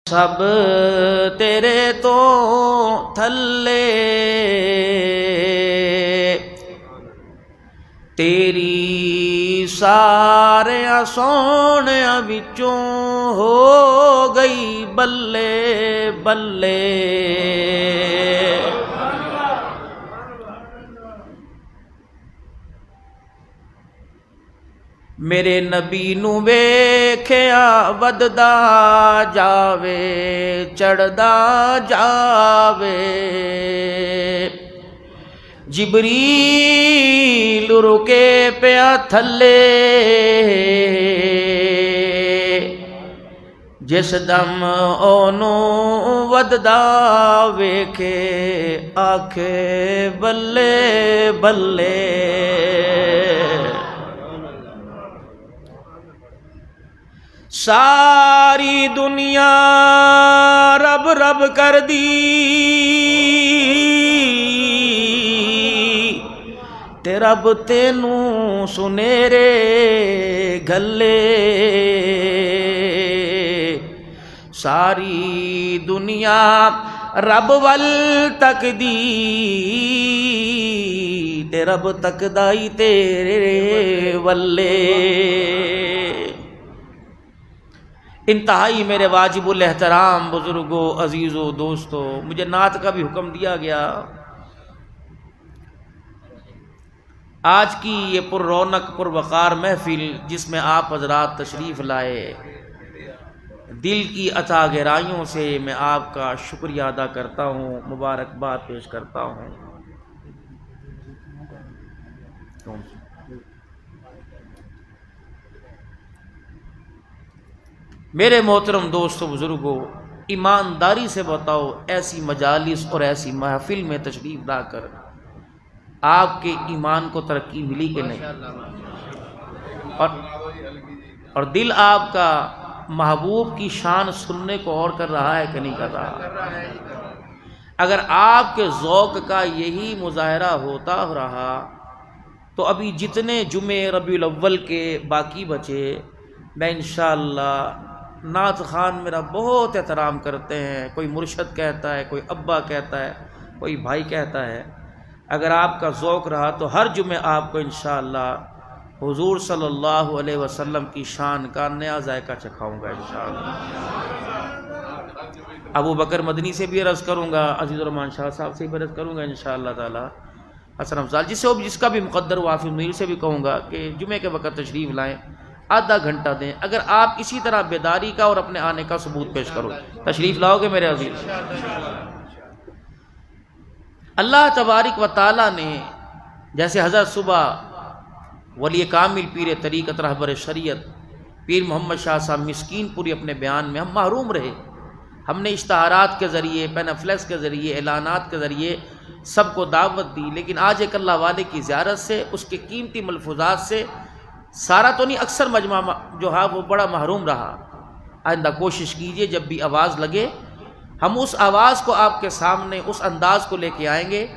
سب تیرے تو تھلے تیری سارے سونے بچوں ہو گئی بلے بلے میرے نبی نو ویکھیا وددا جاوے چڑھدا جاوے جبریل رکے پیا تھلے جس دم اونو وددا ویکھے آکھے بلے بلے ساری دنیا رب رب کر دی تے رب تینوں سنیرے گھلے ساری دنیا رب ول تک دی تے رب تک دائی تیرے ولے انتہائی میرے واجب الاحترام بزرگوں عزیزوں دوستوں مجھے نعت کا بھی حکم دیا گیا آج کی یہ پر رونق پر وقار محفل جس میں آپ حضرات تشریف لائے دل کی عطا گہرائیوں سے میں آپ کا شکریہ ادا کرتا ہوں مبارکباد پیش کرتا ہوں میرے محترم دوستو بزرگوں ایمانداری سے بتاؤ ایسی مجالس اور ایسی محفل میں تشریف لا کر آپ کے ایمان کو ترقی ملی کہ نہیں اور دل آپ کا محبوب کی شان سننے کو اور کر رہا ہے کہ نہیں کر رہا اگر آپ کے ذوق کا یہی مظاہرہ ہوتا رہا تو ابھی جتنے جمعے ربیع الاول کے باقی بچے میں انشاءاللہ نعت خان میرا بہت احترام کرتے ہیں کوئی مرشد کہتا ہے کوئی ابا کہتا ہے کوئی بھائی کہتا ہے اگر آپ کا ذوق رہا تو ہر جمعے آپ کو انشاءاللہ حضور صلی اللہ علیہ وسلم کی شان کا نیا ذائقہ چکھاؤں گا انشاءاللہ ابو بکر مدنی سے بھی عرض کروں گا عزیز الرحمان شاہ صاحب سے بھی عرض کروں گا انشاءاللہ تعالی حسن افضال جس کا بھی مقدر وافی منیر سے بھی کہوں گا کہ جمعے کے وقت تشریف لائیں آدھا گھنٹہ دیں اگر آپ اسی طرح بیداری کا اور اپنے آنے کا ثبوت پیش کرو تشریف لاؤ گے میرے عزیز اللہ تبارک و تعالی نے جیسے حضرت صبح ولی کامل پیر طریقت رہبر شریعت پیر محمد شاہ صاحب مسکین پوری اپنے بیان میں ہم محروم رہے ہم نے اشتہارات کے ذریعے پین فلیکس کے ذریعے اعلانات کے ذریعے سب کو دعوت دی لیکن آج ایک اللہ والے کی زیارت سے اس کے قیمتی ملفوظات سے سارا تو نہیں اکثر مجمع جو ہے وہ بڑا محروم رہا آئندہ کوشش کیجئے جب بھی آواز لگے ہم اس آواز کو آپ کے سامنے اس انداز کو لے کے آئیں گے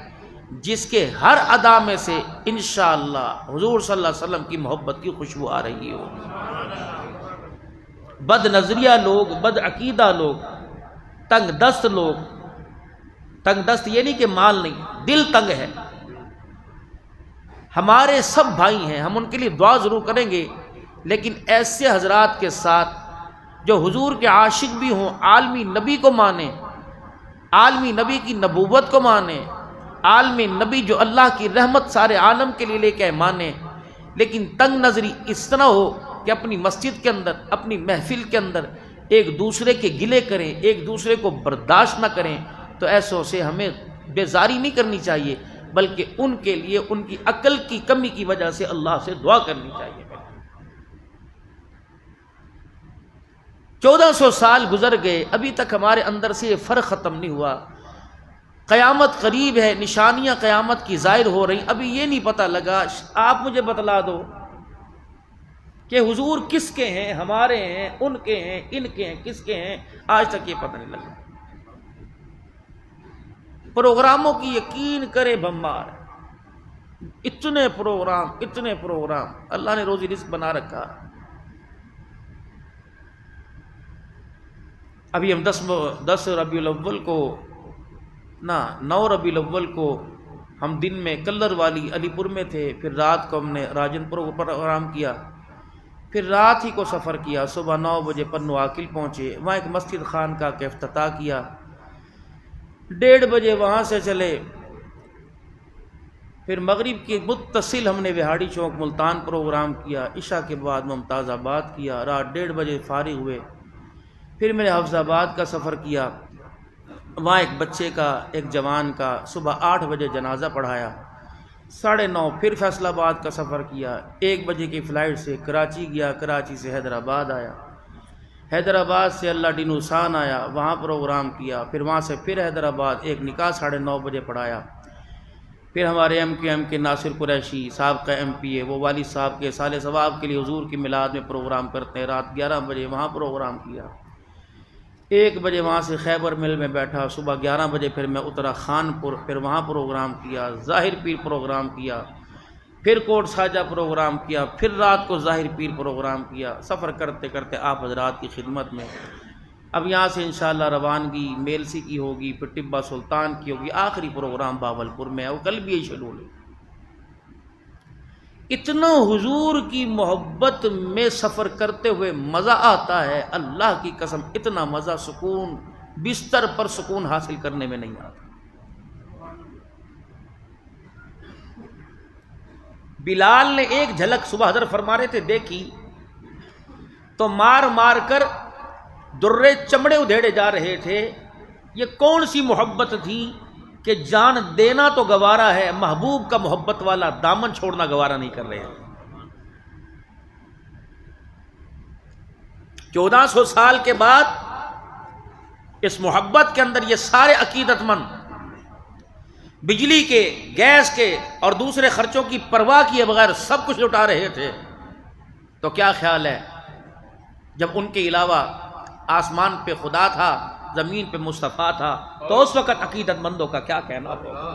جس کے ہر ادا میں سے انشاءاللہ حضور صلی اللہ علیہ وسلم کی محبت کی خوشبو آ رہی ہو بد نظریہ لوگ بد عقیدہ لوگ تنگ دست لوگ تنگ دست یہ نہیں کہ مال نہیں دل تنگ ہے ہمارے سب بھائی ہیں ہم ان کے لیے دعا ضرور کریں گے لیکن ایسے حضرات کے ساتھ جو حضور کے عاشق بھی ہوں عالمی نبی کو مانیں عالمی نبی کی نبوت کو مانیں عالمی نبی جو اللہ کی رحمت سارے عالم کے لیے لے کے مانیں لیکن تنگ نظری اس طرح ہو کہ اپنی مسجد کے اندر اپنی محفل کے اندر ایک دوسرے کے گلے کریں ایک دوسرے کو برداشت نہ کریں تو ایسوں سے ہمیں بیزاری نہیں کرنی چاہیے بلکہ ان کے لیے ان کی عقل کی کمی کی وجہ سے اللہ سے دعا کرنی چاہیے 1400 سال گزر گئے ابھی تک ہمارے اندر سے یہ فرق ختم نہیں ہوا قیامت قریب ہے نشانیاں قیامت کی ظاہر ہو رہی ابھی یہ نہیں پتہ لگا آپ مجھے بتلا دو کہ حضور کس کے ہیں ہمارے ہیں ان کے ہیں ان کے ہیں کس کے ہیں آج تک یہ پتہ نہیں لگا پروگراموں کی یقین کرے بمبار اتنے پروگرام اللہ نے روزی رزق بنا رکھا ابھی ہم 10 ربیع الاول کو 9 ربیع الاول کو ہم دن میں کلر والی علی پور میں تھے، پھر رات کو ہم نے راجن پور کو پروگرام کیا، پھر رات ہی کو سفر کیا، صبح 9 بجے پنو عاقل پہنچے، وہاں ایک مسجد خان کا افتتاح کیا، 1:30 بجے وہاں سے چلے، پھر مغرب کی متصل ہم نے وہاڑی چوک ملتان پروگرام کیا، عشاء کے بعد ممتاز آباد کیا، رات 1:30 بجے فارغ ہوئے، پھر میں نے حفظ آباد کا سفر کیا، وہاں ایک بچے کا ایک جوان کا صبح 8 بجے جنازہ پڑھایا، 9:30 پھر فیصل آباد کا سفر کیا، 1 بجے کی فلائٹ سے کراچی گیا، کراچی سے حیدرآباد آیا، حیدرآباد سے اللہ ڈی نوسان آیا، وہاں پروگرام کیا، پھر وہاں سے پھر حیدرآباد ایک نکاح 9:30 بجے پڑھایا، پھر ہمارے ایم کے ناصر قریشی صاحب کا MP ہے، وہ والد صاحب کے سال ثواب کے لیے حضور کی میلاد میں پروگرام کرتے ہیں، رات 11 بجے وہاں پروگرام کیا، 1 بجے وہاں سے خیبر مل میں بیٹھا، صبح 11 بجے پھر میں اترا خانپور، پھر وہاں پروگرام کیا، ظاہر پیر پروگرام کیا، پھر کوٹ ساجہ پروگرام کیا، پھر رات کو ظاہر پیر پروگرام کیا، سفر کرتے کرتے آپ حضرات کی خدمت میں۔ اب یہاں سے انشاءاللہ روانگی میلسی کی ہوگی، پھر ٹبہ سلطان کی ہوگی، آخری پروگرام باولپور میں ہے، وہ کل بھی یہی شیڈول ہے۔ اتنا حضور کی محبت میں سفر کرتے ہوئے مزہ آتا ہے، اللہ کی قسم اتنا مزہ سکون بستر پر سکون حاصل کرنے میں نہیں آتا۔ بلال نے ایک جھلک صبح حضرت فرما رہے تھے دیکھی تو مار مار کر درے چمڑے ادھیڑے جا رہے تھے، یہ کون سی محبت تھی کہ جان دینا تو گوارا ہے، محبوب کا محبت والا دامن چھوڑنا گوارا نہیں کر رہے۔ 1400 سال کے بعد اس محبت کے اندر یہ سارے عقیدت مند بجلی کے، گیس کے اور دوسرے خرچوں کی پرواہ کیے بغیر سب کچھ لٹا رہے تھے، تو کیا خیال ہے جب ان کے علاوہ آسمان پہ خدا تھا، زمین پہ مصطفیٰ تھا، تو اس وقت عقیدت مندوں کا کیا کہنا ہوگا۔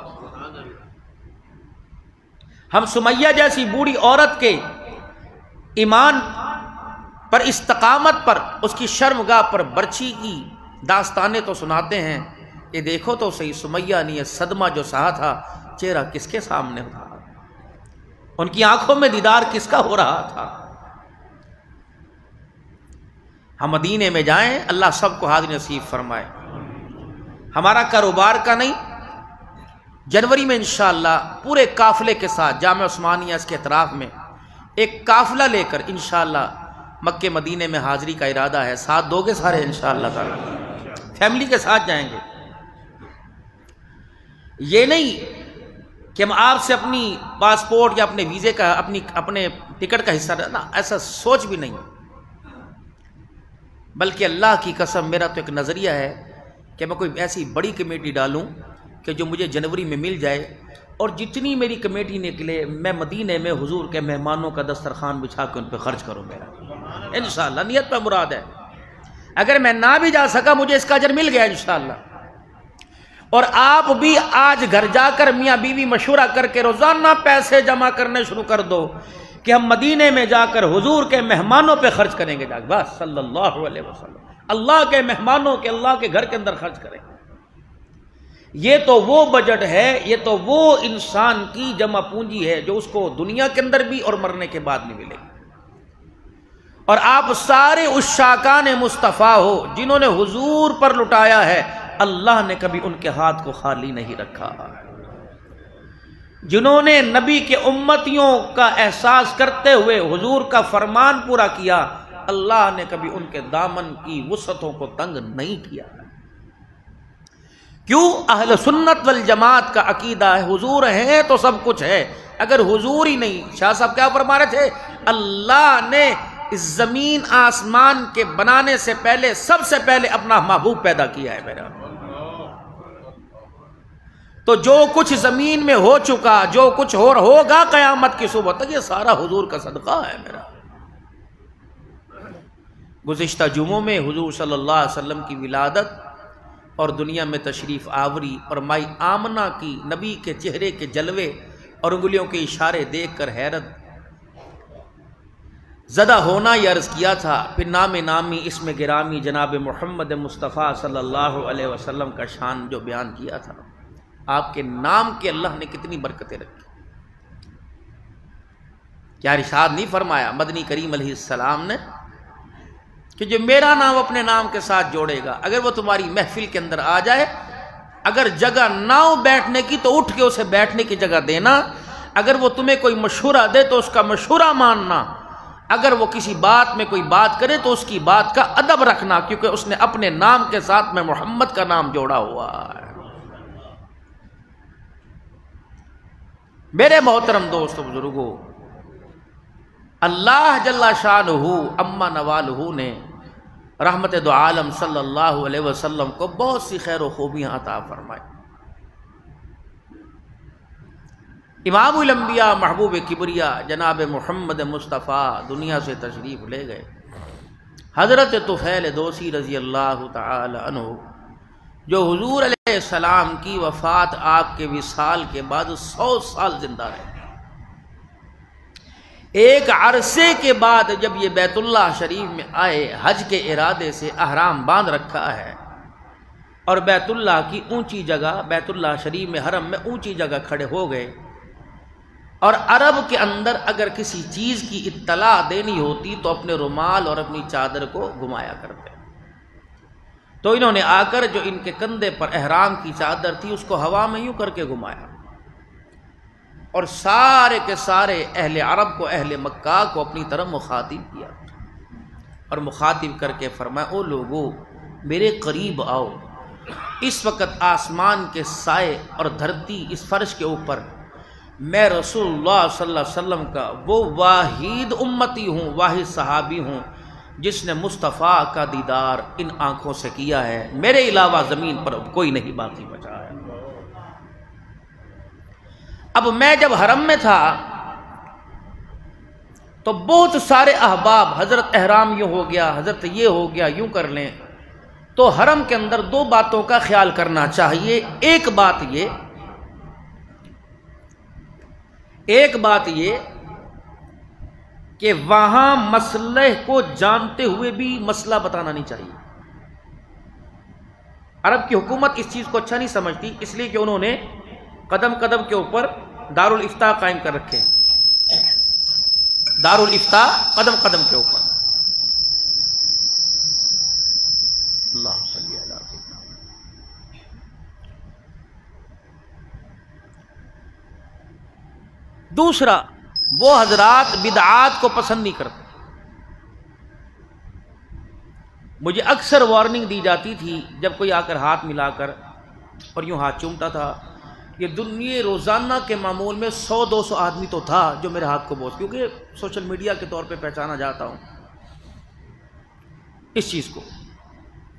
ہم سمیہ جیسی بوڑھی عورت کے ایمان پر، استقامت پر، اس کی شرمگاہ پر برچھی کی داستانیں تو سناتے ہیں، یہ دیکھو تو صحیح سمیہ نے یہ صدمہ جو سہا تھا، چہرہ کس کے سامنے تھا، ان کی آنکھوں میں دیدار کس کا ہو رہا تھا۔ ہم مدینے میں جائیں، اللہ سب کو حاضر نصیب فرمائے۔ ہمارا کاروبار کا نہیں، جنوری میں انشاءاللہ پورے قافلے کے ساتھ جامع عثمانیہ اس کے اطراف میں ایک قافلہ لے کر انشاءاللہ مکے مدینے میں حاضری کا ارادہ ہے، ساتھ دو گے سارے انشاءاللہ تعالی، فیملی کے ساتھ جائیں گے۔ یہ نہیں کہ ہم آپ سے اپنی پاسپورٹ یا اپنے ویزے کا، اپنے ٹکٹ کا حصہ رہنا، ایسا سوچ بھی نہیں، بلکہ اللہ کی قسم میرا تو ایک نظریہ ہے کہ میں کوئی ایسی بڑی کمیٹی ڈالوں کہ جو مجھے جنوری میں مل جائے، اور جتنی میری کمیٹی نکلے میں مدینے میں حضور کے مہمانوں کا دسترخوان بچھا کے ان پہ خرچ کروں، میرا انشاءاللہ نیت پہ مراد ہے۔ اگر میں نہ بھی جا سکا مجھے اس کا اجر مل گیا انشاءاللہ۔ اور آپ بھی آج گھر جا کر میاں بیوی مشورہ کر کے روزانہ پیسے جمع کرنے شروع کر دو کہ ہم مدینے میں جا کر حضور کے مہمانوں پہ خرچ کریں گے، جا کے بس صلی اللہ علیہ وسلم، اللہ کے مہمانوں کے، اللہ کے گھر کے اندر خرچ کریں گے۔ یہ تو وہ بجٹ ہے، یہ تو وہ انسان کی جمع پونجی ہے جو اس کو دنیا کے اندر بھی اور مرنے کے بعد نہیں ملے گی۔ اور آپ سارے عشاقان مصطفیٰ ہو جنہوں نے حضور پر لٹایا ہے، اللہ نے کبھی ان کے ہاتھ کو خالی نہیں رکھا۔ جنہوں نے نبی کے امتیوں کا احساس کرتے ہوئے حضور کا فرمان پورا کیا، اللہ نے کبھی ان کے دامن کی وسعتوں کو تنگ نہیں کیا۔ کیوں؟ اہل سنت والجماعت کا عقیدہ ہے حضور ہے تو سب کچھ ہے، اگر حضور ہی نہیں، شاہ صاحب کیا فرما رہے تھے، اللہ نے اس زمین آسمان کے بنانے سے پہلے سب سے پہلے اپنا محبوب پیدا کیا ہے میرا۔ تو جو کچھ زمین میں ہو چکا، جو کچھ ہوگا قیامت کی صبح تک، یہ سارا حضور کا صدقہ ہے میرا۔ گزشتہ جمعوں میں حضور صلی اللہ علیہ وسلم کی ولادت اور دنیا میں تشریف آوری اور مائی آمنہ کی نبی کے چہرے کے جلوے اور انگلیوں کے اشارے دیکھ کر حیرت، زدہ ہونا یہ عرض کیا تھا، پھر نام نامی اسم گرامی جناب محمد مصطفیٰ صلی اللہ علیہ وسلم کا شان جو بیان کیا تھا، آپ کے نام کے اللہ نے کتنی برکتیں رکھی۔ کیا ارشاد نہیں فرمایا مدنی کریم علیہ السلام نے کہ جو میرا نام اپنے نام کے ساتھ جوڑے گا، اگر وہ تمہاری محفل کے اندر آ جائے، اگر جگہ نہ ہو بیٹھنے کی تو اٹھ کے اسے بیٹھنے کی جگہ دینا، اگر وہ تمہیں کوئی مشورہ دے تو اس کا مشورہ ماننا، اگر وہ کسی بات میں کوئی بات کرے تو اس کی بات کا ادب رکھنا، کیونکہ اس نے اپنے نام کے ساتھ میں محمد کا نام جوڑا ہوا ہے۔ میرے محترم دوستو بزرگوں، اللہ جل شانہ اما نوالہ نے رحمت دو عالم صلی اللہ علیہ وسلم کو بہت سی خیر و خوبیاں عطا فرمائی۔ امام الانبیاء محبوب کبریا جناب محمد مصطفیٰ دنیا سے تشریف لے گئے۔ حضرت طفیل دوسی رضی اللہ تعالی عنہ جو حضور علیہ السلام کی وفات آپ کے وصال کے بعد 100 سال زندہ رہے، ایک عرصے کے بعد جب یہ بیت اللہ شریف میں آئے، حج کے ارادے سے احرام باندھ رکھا ہے، اور بیت اللہ کی اونچی جگہ، بیت اللہ شریف میں حرم میں اونچی جگہ کھڑے ہو گئے، اور عرب کے اندر اگر کسی چیز کی اطلاع دینی ہوتی تو اپنے رومال اور اپنی چادر کو گھمایا کرتے، تو انہوں نے آ کر جو ان کے کندھے پر احرام کی چادر تھی اس کو ہوا میں یوں کر کے گھمایا، اور سارے کے سارے اہل عرب کو، اہل مکہ کو اپنی طرف مخاطب کیا، اور مخاطب کر کے فرمایا او لوگو میرے قریب آؤ، اس وقت آسمان کے سائے اور دھرتی اس فرش کے اوپر میں رسول اللہ صلی اللہ علیہ وسلم کا وہ واحد امتی ہوں، واحد صحابی ہوں جس نے مصطفیٰ کا دیدار ان آنکھوں سے کیا ہے، میرے علاوہ زمین پر کوئی نہیں باقی بچا ہے۔ اب میں جب حرم میں تھا تو بہت سارے احباب، حضرت احرام یوں ہو گیا، حضرت یہ ہو گیا، یوں کر لیں، تو حرم کے اندر 2 باتوں کا خیال کرنا چاہیے۔ ایک بات یہ کہ وہاں مسئلے کو جانتے ہوئے بھی مسئلہ بتانا نہیں چاہیے۔ عرب کی حکومت اس چیز کو اچھا نہیں سمجھتی، اس لیے کہ انہوں نے قدم قدم کے اوپر دارالافتاء قائم کر رکھے ہیں، دارالافتاء قدم قدم کے اوپر۔ اللہ صلی اللہ علیہ وسلم۔ دوسرا، وہ حضرات بدعات کو پسند نہیں کرتے۔ مجھے اکثر وارننگ دی جاتی تھی جب کوئی آ کر ہاتھ ملا کر اور یوں ہاتھ چومتا تھا، یہ دنیا روزانہ کے معمول میں 100-200 آدمی تو تھا جو میرے ہاتھ کو بوس، کیونکہ سوشل میڈیا کے طور پہ پہچانا جاتا ہوں اس چیز کو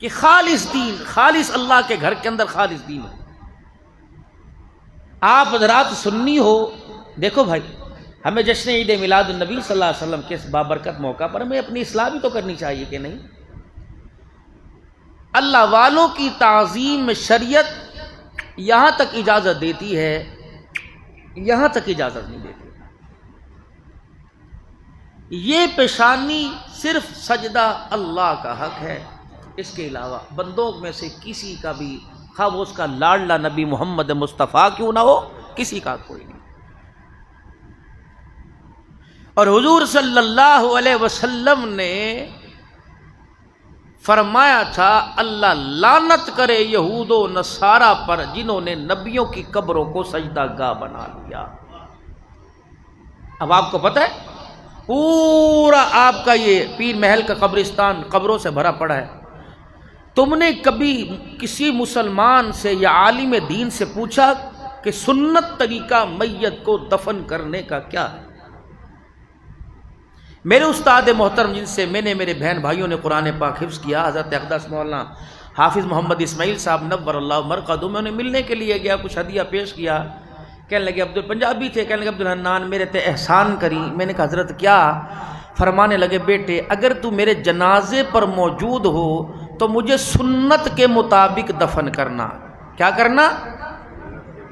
کہ خالص دین، خالص اللہ کے گھر کے اندر خالص دین ہے۔ آپ حضرات سنی ہو، دیکھو بھائی، ہمیں جشن عید میلاد النبی صلی اللہ علیہ وسلم کے اس بابرکت موقع پر ہمیں اپنی اصلاح بھی تو کرنی چاہیے کہ نہیں؟ اللہ والوں کی تعظیم میں شریعت یہاں تک اجازت دیتی ہے، یہاں تک اجازت نہیں دیتی۔ یہ پیشانی صرف سجدہ اللہ کا حق ہے، اس کے علاوہ بندوں میں سے کسی کا بھی، خواہ وہ اس کا لاڈلا نبی محمد مصطفیٰ کیوں نہ ہو، کسی کا کوئی نہیں۔ اور حضور صلی اللہ علیہ وسلم نے فرمایا تھا اللہ لعنت کرے یہود و نصارہ پر جنہوں نے نبیوں کی قبروں کو سجدہ گاہ بنا لیا۔ اب آپ کو پتہ ہے پورا آپ کا یہ پیر محل کا قبرستان قبروں سے بھرا پڑا ہے، تم نے کبھی کسی مسلمان سے یا عالم دین سے پوچھا کہ سنت طریقہ میت کو دفن کرنے کا کیا ہے؟ میرے استاد محترم جن سے میں نے، میرے بہن بھائیوں نے قرآن پاک حفظ کیا، حضرت اقدس مولانا حافظ محمد اسماعیل صاحب نور اللہ مرقدہ، میں انہیں ملنے کے لیے گیا، کچھ ہدیہ پیش کیا، کہنے لگے پنجابی تھے، کہنے لگے عبدالحنان میرے تے احسان کری۔ میں نے کہا حضرت کیا؟ فرمانے لگے بیٹے اگر تو میرے جنازے پر موجود ہو تو مجھے سنت کے مطابق دفن کرنا۔ کیا کرنا؟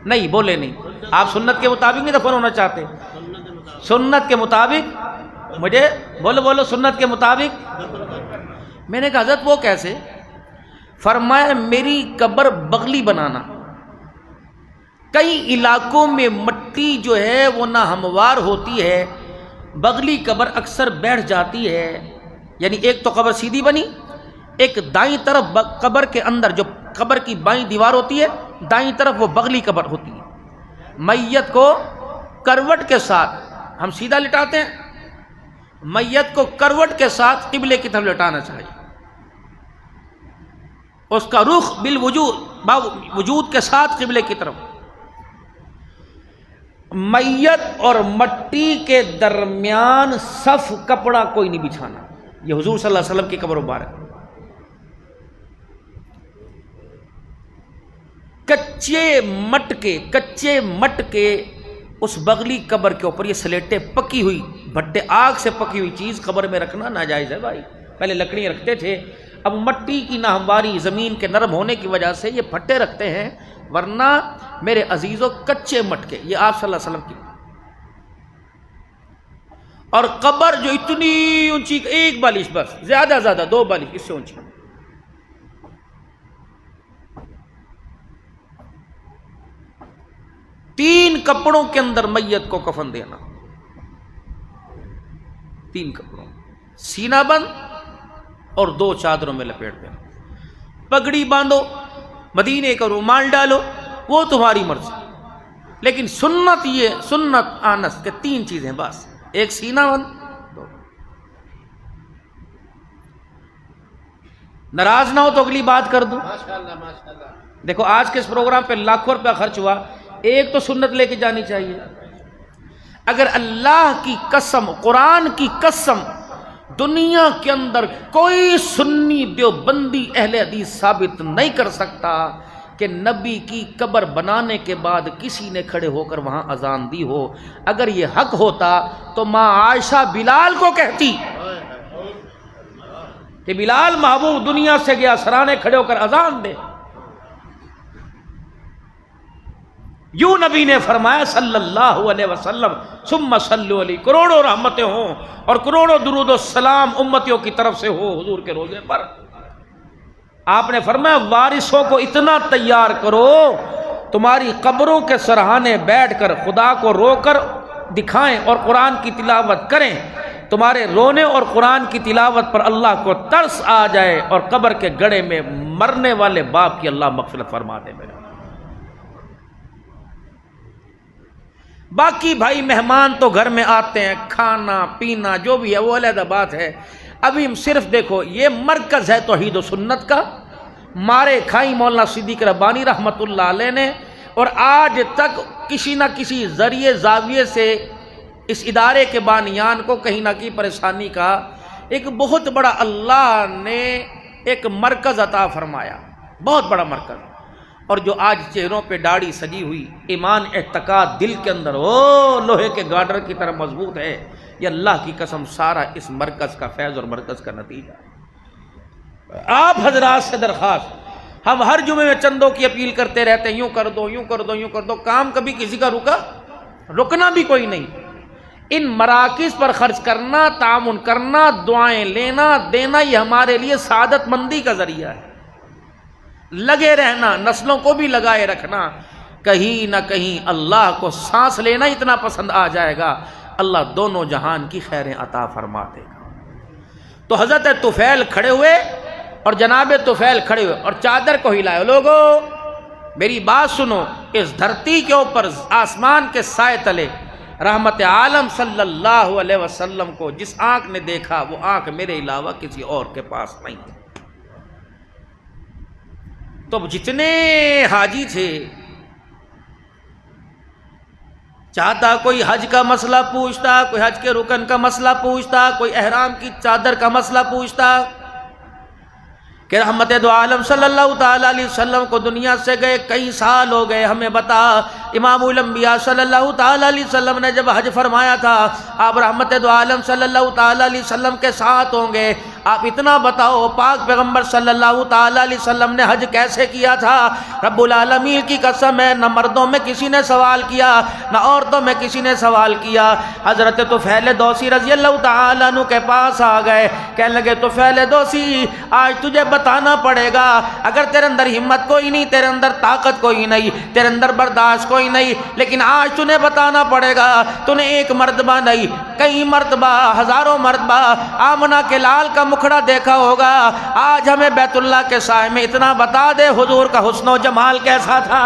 نہیں بولے نہیں، آپ سنت کے مطابق نہیں دفن ہونا چاہتے؟ سنت کے مطابق مجھے بولو بولو سنت کے مطابق. میں نے کہا حضرت وہ کیسے؟ فرمایا میری قبر بغلی بنانا. کئی علاقوں میں مٹی جو ہے وہ نہ ہموار ہوتی ہے، بغلی قبر اکثر بیٹھ جاتی ہے. یعنی ایک تو قبر سیدھی بنی، ایک دائیں طرف قبر کے اندر جو قبر کی بائیں دیوار ہوتی ہے دائیں طرف وہ بغلی قبر ہوتی ہے. میت کو کروٹ کے ساتھ ہم سیدھا لٹاتے ہیں، میت کو کروٹ کے ساتھ قبلے کی طرف لٹانا چاہیے. اس کا رخ بالوجود وجود کے ساتھ قبلے کی طرف. میت اور مٹی کے درمیان صف کپڑا کوئی نہیں بچھانا. یہ حضور صلی اللہ علیہ وسلم کی قبر مبارک. کچے مٹ کے اس بغلی قبر کے اوپر یہ سلیٹیں پکی ہوئی بھٹے آگ سے پکی ہوئی چیز قبر میں رکھنا ناجائز ہے بھائی. پہلے لکڑی رکھتے تھے، اب مٹی کی ناہمواری زمین کے نرم ہونے کی وجہ سے یہ پھٹے رکھتے ہیں، ورنہ میرے عزیزوں کچے مٹکے یہ آپ صلی اللہ علیہ وسلم کی. اور قبر جو اتنی اونچی، ایک بالش بس، زیادہ 2 بالش اس سے اونچی. 3 کپڑوں کے اندر میت کو کفن دینا. 3 کپڑوں، سینہ بند اور 2 چادروں میں لپیٹ دینا. پگڑی باندھو، مدینے کا رومال ڈالو، وہ تمہاری مرضی. لیکن سنت یہ سنت آنس کے 3 چیزیں بس. ایک سینہ بند، 2. ناراض نہ ہو تو اگلی بات کر دوں. دیکھو آج کے اس پروگرام پہ لاکھوں روپیہ خرچ ہوا، ایک تو سنت لے کے جانی چاہیے. اگر اللہ کی قسم، قرآن کی قسم، دنیا کے اندر کوئی سنی دیوبندی اہل حدیث ثابت نہیں کر سکتا کہ نبی کی قبر بنانے کے بعد کسی نے کھڑے ہو کر وہاں اذان دی ہو. اگر یہ حق ہوتا تو ماں عائشہ بلال کو کہتی کہ بلال محبوب دنیا سے گیا، سرانے کھڑے ہو کر اذان دے. یوں نبی نے فرمایا صلی اللہ علیہ وسلم ثم صلوا علیہ، کروڑوں رحمتیں ہوں اور کروڑوں درود و سلام امتیوں کی طرف سے ہو حضور کے روزے پر. آپ نے فرمایا وارثوں کو اتنا تیار کرو تمہاری قبروں کے سرہانے بیٹھ کر خدا کو رو کر دکھائیں اور قرآن کی تلاوت کریں. تمہارے رونے اور قرآن کی تلاوت پر اللہ کو ترس آ جائے اور قبر کے گڑھے میں مرنے والے باپ کی اللہ مغفرت فرما دے. میرے باقی بھائی مہمان تو گھر میں آتے ہیں، کھانا پینا جو بھی ہے وہ علیحدہ بات ہے. ابھی صرف دیکھو یہ مرکز ہے توحید و سنت کا، مارے کھائی مولانا صدیق ربانی رحمت اللہ علیہ نے، اور آج تک کسی نہ کسی ذریعے زاویے سے اس ادارے کے بانیان کو کہیں نہ کہیں پریشانی کا ایک بہت بڑا اللہ نے ایک مرکز عطا فرمایا، بہت بڑا مرکز. اور جو آج چہروں پہ داڑھی سجی ہوئی، ایمان اعتقاد دل کے اندر لوہے کے گارڈر کی طرح مضبوط ہے، یہ اللہ کی قسم سارا اس مرکز کا فیض اور مرکز کا نتیجہ. آپ حضرات سے درخواست، ہم ہر جمعے میں چندوں کی اپیل کرتے رہتے ہیں، یوں کر دو یوں کر دو یوں کر دو، کام کبھی کسی کا رکنا بھی کوئی نہیں. ان مراکز پر خرچ کرنا، تعاون کرنا، دعائیں لینا دینا، یہ ہمارے لیے سعادت مندی کا ذریعہ ہے. لگے رہنا، نسلوں کو بھی لگائے رکھنا، کہیں نہ کہیں اللہ کو سانس لینا اتنا پسند آ جائے گا، اللہ دونوں جہان کی خیریں عطا فرما دے گا. تو حضرت طفیل کھڑے ہوئے اور جناب طفیل کھڑے ہوئے اور چادر کو ہلائے. لوگوں میری بات سنو، اس دھرتی کے اوپر آسمان کے سائے تلے رحمت عالم صلی اللہ علیہ وسلم کو جس آنکھ نے دیکھا وہ آنکھ میرے علاوہ کسی اور کے پاس نہیں ہے. تو جتنے حاجی تھے، چاہتا کوئی حج کا مسئلہ پوچھتا، کوئی حج کے رکن کا مسئلہ پوچھتا، کوئی احرام کی چادر کا مسئلہ پوچھتا کہ رحمت دو عالم صلی اللہ تعالیٰ علیہ وسلم کو دنیا سے گئے کئی سال ہو گئے، ہمیں بتا امام الانبیاء صلی اللہ تعالیٰ علیہ وسلم نے جب حج فرمایا تھا آپ رحمت دو عالم صلی اللہ تعالیٰ علیہ وسلم کے ساتھ ہوں گے، آپ اتنا بتاؤ پاک پیغمبر صلی اللہ تعالی علیہ وسلم نے حج کیسے کیا تھا؟ رب العالمین کی قسم ہے نہ مردوں میں کسی نے سوال کیا نہ عورتوں میں کسی نے سوال کیا۔ حضرت طفیل دوسی رضی اللہ تعالیٰ عنہ کے پاس آ گئے، کہنے لگے طفیل دوسی آج تجھے بتانا پڑے گا، اگر تیرے اندر ہمت کوئی نہیں، تیرے اندر طاقت کوئی نہیں، تیرے اندر برداشت کوئی نہیں، لیکن آج تجھے بتانا پڑے گا، تو نے ایک مرتبہ نہیں کئی مرتبہ ہزاروں مرتبہ آمنہ کے لال کا مکھڑا دیکھا ہوگا، آج ہمیں بیت اللہ کے سائے میں اتنا بتا دے حضور کا حسن و جمال کیسا تھا۔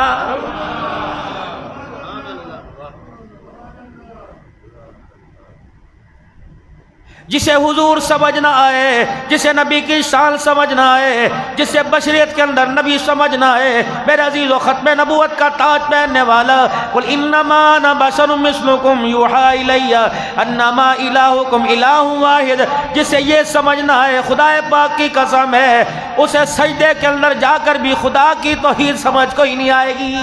جسے حضور سمجھ نہ آئے، جسے نبی کی شان سمجھ نہ آئے، جسے بشریت کے اندر نبی سمجھ نہ آئے، میرے عزیز و ختم نبوت کا تاج پہننے والا، قل انما انا بشر مثلکم یوحی الی انما الہکم الہ واحد، جسے یہ سمجھ نہ آئے خدا پاک کی قسم ہے اسے سجدے کے اندر جا کر بھی خدا کی توحید سمجھ کوئی نہیں آئے گی۔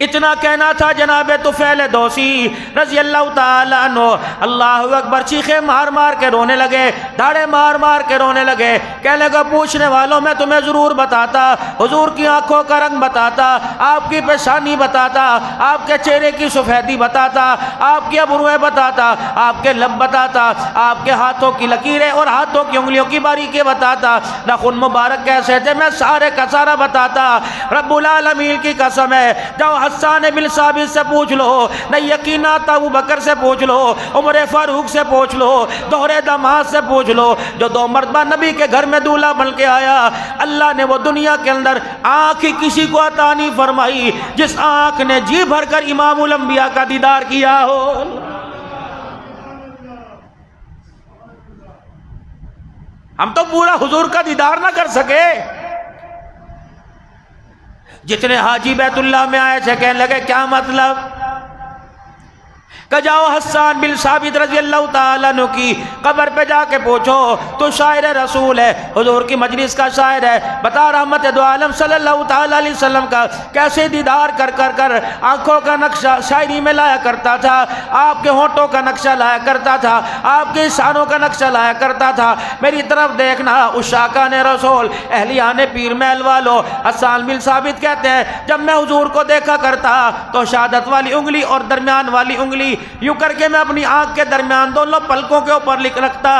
اتنا کہنا تھا جناب طفیل دوسی رضی اللہ تعالیٰ عنہ، اللہ اکبر، چیخیں مار مار کے رونے لگے، دھاڑے مار مار کے رونے لگے، کہنے لگا پوچھنے والوں میں تمہیں ضرور بتاتا، حضور کی آنکھوں کا رنگ بتاتا، آپ کی پیشانی بتاتا، آپ کے چہرے کی سفیدی بتاتا، آپ کی ابروئیں بتاتا، آپ کے لب بتاتا، آپ کے ہاتھوں کی لکیریں اور ہاتھوں کی انگلیوں کی باریکی بتاتا، ناخن مبارک کیسے تھے میں سارے کا سارا بتاتا۔ رب العالمین کی قسم ہے جاؤ حسان بن ثابت سے پوچھ لو، نہیں یقین آتا ابو بکر سے پوچھ لو، عمر فاروق سے پوچھ لو، دوہرے داماد سے پوچھ لو، جو دو مرتبہ نبی کے گھر میں دولہا بن کے آیا، اللہ نے وہ دنیا کے اندر آنکھ ہی کسی کو عطا نہیں فرمائی جس آنکھ نے جی بھر کر امام الانبیاء کا دیدار کیا ہو۔ ہم تو پورا حضور کا دیدار نہ کر سکے، جتنے حاجی بیت اللہ میں آئے تھے کہنے لگے کیا مطلب، کہ جاؤ حسان بن ثابت رضی اللہ تعالیٰ عنہ کی قبر پہ جا کے پوچھو تو شاعر رسول ہے، حضور کی مجلس کا شاعر ہے، بتا رحمت دو عالم صلی اللہ تعالیٰ علیہ وسلم کا کیسے دیدار کر کر کر آنکھوں کا نقشہ شاعری میں لایا کرتا تھا، آپ کے ہونٹوں کا نقشہ لایا کرتا تھا، آپ کے اشاروں کا نقشہ لایا کرتا تھا، میری طرف دیکھنا عشاقان رسول اہلیان پیر محل والو۔ حسان بن ثابت کہتے ہیں جب میں حضور کو دیکھا کرتا تو شہادت والی انگلی اور درمیان والی انگلی یوں کر کے میں اپنی آنکھ کے درمیان دونوں پلکوں کے اوپر لکھ رکھتا،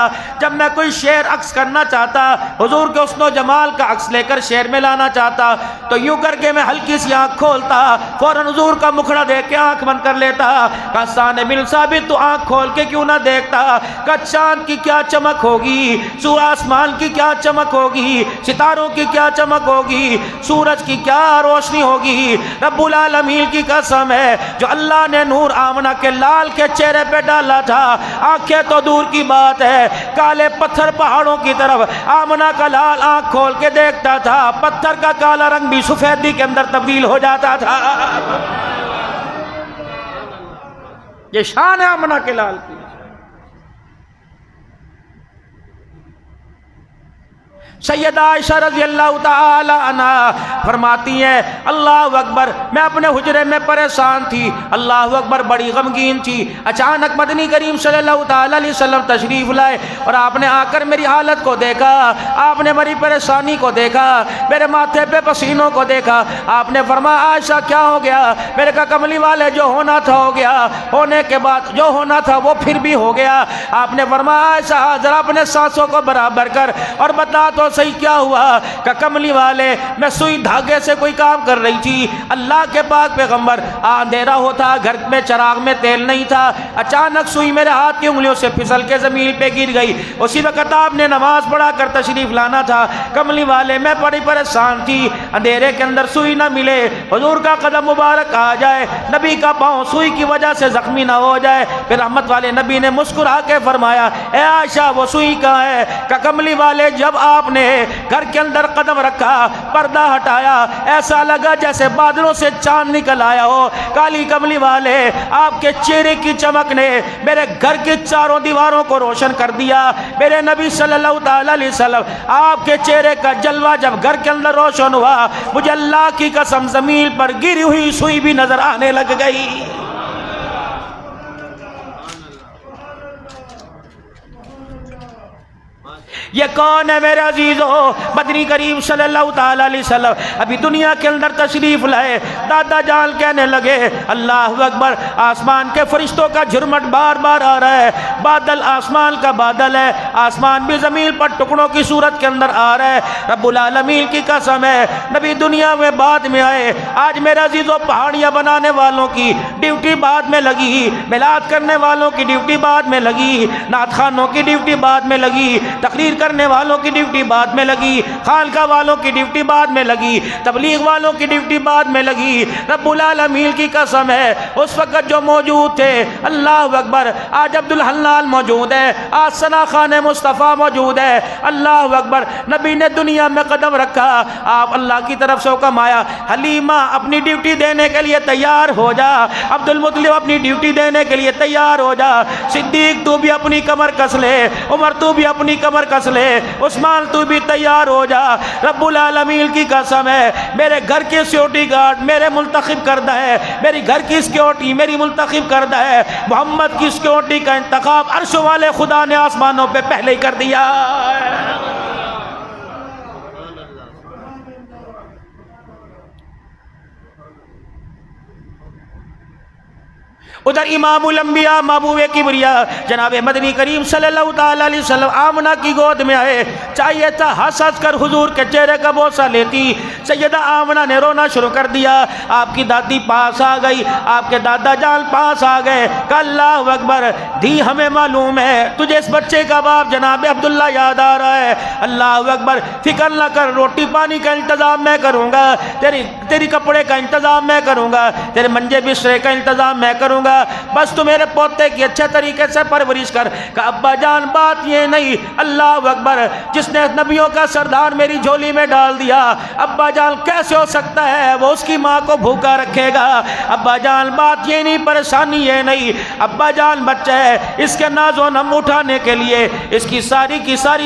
جب میں کوئی شعر عکس کرنا چاہتا، حضور کے حسن و جمال کا عکس لے کر شعر میں لانا چاہتا تو یوں کر کے میں ہلکی سی آنکھ کھولتا، فوراً حضور کا مکھڑا دیکھ کے آنکھ بند کر لیتا، حسان بن ثابت تو آنکھ کھول کے کیوں نہ دیکھتا کہ چاند کی کیا چمک ہوگی، سورہ آسمان کی کیا چمک ہوگی، ستاروں کی کیا چمک ہوگی، سورج کی کیا روشنی ہوگی۔ رب العالمین کی قسم ہے جو اللہ نے نور آمنہ کے لال کے چہرے پہ ڈالا تھا، آنکھیں تو دور کی بات ہے، کالے پتھر پہاڑوں کی طرف آمنہ کا لال آنکھ کھول کے دیکھتا تھا، پتھر کا کالا رنگ بھی سفیدی کے اندر تبدیل ہو جاتا تھا۔ یہ شان ہے آمنہ کے لال کی۔ سیدہ عائشہ رضی اللہ تعالی عنہا فرماتی ہیں اللہ اکبر، میں اپنے حجرے میں پریشان تھی، اللہ اکبر بڑی غمگین تھی، اچانک مدنی کریم صلی اللہ تعالی علیہ وسلم تشریف لائے اور آپ نے آ کر میری حالت کو دیکھا، آپ نے میری پریشانی کو دیکھا، میرے ماتھے پہ پسینوں کو دیکھا، آپ نے فرمایا عائشہ کیا ہو گیا؟ میرے کہا کملی والے جو ہونا تھا ہو گیا، ہونے کے بعد جو ہونا تھا وہ پھر بھی ہو گیا۔ آپ نے فرمایا عائشہ ذرا اپنے سانسوں کو برابر کر اور بتا تو صحیح کیا ہوا؟ کہ کملی والے میں سوئی دھاگے سے کوئی کام کر رہی تھی، اللہ کے پاک پیغمبر اندھیرا ہوتا، گھر میں چراغ میں تیل نہیں تھا، اچانک سوئی میرے ہاتھ کی انگلیوں سے پھسل کے زمین پہ گر گئی، اسی وقت آپ نے نماز پڑھا کر تشریف لانا تھا، کملی والے میں بڑی پریشان تھی، اندھیرے کے اندر سوئی نہ ملے، حضور کا قدم مبارک آ جائے، نبی کا پاؤں سوئی کی وجہ سے زخمی نہ ہو جائے، پھر رحمت والے نبی نے مسکرا کے فرمایا اے عائشہ وہ سوئی کہاں ہے؟ کہ کملی والے جب آپ نے گھر کے اندر قدم رکھا، پردہ ہٹایا، ایسا لگا جیسے بادلوں سے چاند نکل آیا ہو، کالی کملی والے آپ کے چہرے کی چمک نے میرے گھر کی چاروں دیواروں کو روشن کر دیا، میرے نبی صلی اللہ تعالی علیہ وسلم آپ کے چہرے کا جلوہ جب گھر کے اندر روشن ہوا، مجھے اللہ کی قسم زمین پر گری ہوئی سوئی بھی نظر آنے لگ گئی۔ یہ کون ہے میرے عزیزو؟ مدنی کریم صلی اللہ تعالی علیہ وسلم ابھی دنیا کے اندر تشریف لائے، دادا جان کہنے لگے اللہ اکبر، آسمان کے فرشتوں کا جھرمٹ بار بار آ رہا ہے، بادل آسمان کا بادل ہے، آسمان بھی زمین پر ٹکڑوں کی صورت کے اندر آ رہا ہے، رب العالمین کی قسم ہے نبی دنیا میں بعد میں آئے۔ آج میرے عزیزو پہاڑیاں بنانے والوں کی ڈیوٹی بعد میں لگی، میلاد کرنے والوں کی ڈیوٹی بعد میں لگی، نعت خوانوں کی ڈیوٹی بعد میں لگی، تقریر کرنے والوں کی ڈیوٹی بعد میں لگی، خانقاہ والوں کی ڈیوٹی بعد میں لگی، تبلیغ والوں کی ڈیوٹی بعد میں لگی۔ رب العالمین کی قسم ہے اس وقت جو موجود تھے، اللہ اکبر، آج عبدالحنان موجود ہے، آج ثنا خان مصطفیٰ موجود ہے، اللہ اکبر، نبی نے دنیا میں قدم رکھا، آپ اللہ کی طرف سے حکم آیا حلیمہ اپنی ڈیوٹی دینے کے لیے تیار ہو جا، عبد المطلب اپنی ڈیوٹی دینے کے لیے تیار ہو جا، صدیق تو بھی اپنی کمر کس لے، عمر تو بھی اپنی کمر کس لے، عثمان تو بھی تیار ہو جا۔ رب العالمین کی قسم ہے میرے گھر کے سیکورٹی گارڈ میرے منتخب کردہ ہے، میری گھر کی سیکورٹی میری منتخب کردہ ہے، محمد کی سیکورٹی کا انتخاب عرش والے خدا نے آسمانوں پہ پہلے ہی کر دیا۔ ادھر امام الانبیاء محبوب کبریا جناب مدنی کریم صلی اللہ تعالی علیہ وسلم آمنہ کی گود میں آئے، چاہیے تھا ہنس ہنس کر حضور کے چہرے کا بوسہ لیتی، سیدہ آمنہ نے رونا شروع کر دیا۔ آپ کی دادی پاس آ گئی، آپ کے دادا جان پاس آ گئے، کہ اللہ اکبر، دی ہمیں معلوم ہے تجھے اس بچے کا باپ جناب عبداللہ یاد آ رہا ہے، اللہ اکبر، فکر نہ کر، روٹی پانی کا انتظام میں کروں گا، تیری کپڑے کا انتظام میں کروں گا، تیرے منجے بسترے کا انتظام میں کروں گا، بس تو میرے پوتے کی اچھے طریقے سے پرورش کر۔ کہ ابا جان بات یہ نہیں، اللہ اکبر، جس نے نبیوں کا سردار میری جھولی میں ڈال دیا، ابا جان کیسے ہو سکتا ہے وہ اس کی ماں کو بھوکا رکھے گا؟ ابا جان بات یہ نہیں، پریشانی یہ نہیں، ابا جان بچہ ہے، اس کے ناز و نم اٹھانے کے لیے، اس کی ساری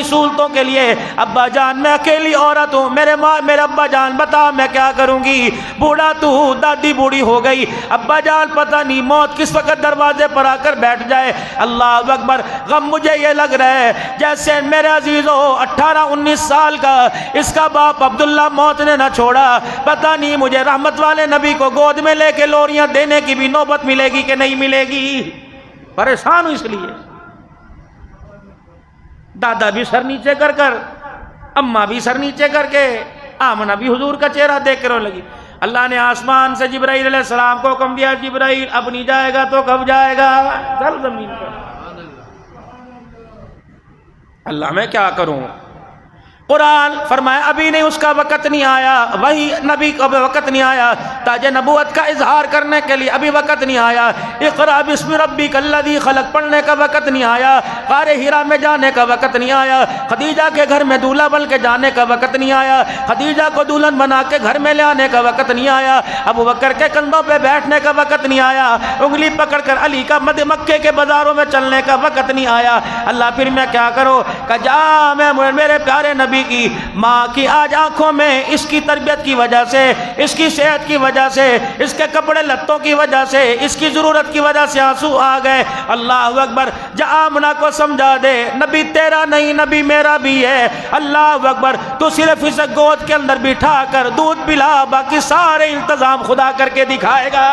سہولتوں کے لیے ابا جان میں اکیلی عورت ہوں، میرے ابا جان بتا میں کیا کروں گی؟ بوڑھا تو ہوں، دادی بوڑھی ہو گئی، ابا جان پتہ نہیں موت کس وقت دروازے پر آ کر بیٹھ جائے۔ اللہ اکبر، غم مجھے یہ لگ رہا ہے جیسے میرے عزیزو 18-19 سال کا اس کا باپ عبداللہ موت نے نہ چھوڑا، پتہ نہیں مجھے رحمت والے نبی کو گود میں لے کے لوریاں دینے کی بھی نوبت ملے گی کہ نہیں ملے گی۔ پریشان ہوں اس لیے، دادا بھی سر نیچے کر کر، اماں بھی سر نیچے کر کے، آمنہ بھی حضور کا چہرہ دیکھ کر رونے لگی۔ اللہ نے آسمان سے جبرائیل علیہ السلام کو حکم دیا، جبرائیل اب نہیں جائے گا تو کب جائے گا؟ چل زمین پر۔ اللہ میں کیا کروں؟ قرآن فرمایا ابھی نہیں، اس کا وقت نہیں آیا، وہی نبی کا وقت نہیں آیا، تاج نبوت کا اظہار کرنے کے لیے ابھی وقت نہیں آیا، اقرأ بسم ربک الذی خلق پڑھنے کا وقت نہیں آیا، غار حرا میں جانے کا وقت نہیں آیا، خدیجہ کے گھر میں دولہا بن کے جانے کا وقت نہیں آیا، خدیجہ کو دلہن بنا کے گھر میں لے آنے کا وقت نہیں آیا، ابو بکر کے کندھوں پہ بیٹھنے کا وقت نہیں آیا، انگلی پکڑ کر علی کا مکے کے بازاروں میں چلنے کا وقت نہیں آیا۔ اللہ پھر میں کیا کروں؟ کہ جا، میں میرے پیارے نبی کی ماں کی آج آنکھوں میں اس کی تربیت کی وجہ سے، اس کی صحت کی وجہ سے، اس کے کپڑے لتوں کی وجہ سے، اس کی ضرورت کی وجہ سے آنسو آ گئے۔ اللہ اکبر، جا آمنہ کو سمجھا دے نبی تیرا نہیں، نبی میرا بھی ہے۔ اللہ اکبر، تو صرف اسے گود کے اندر بٹھا کر دودھ پلا، باقی سارے انتظام خدا کر کے دکھائے گا۔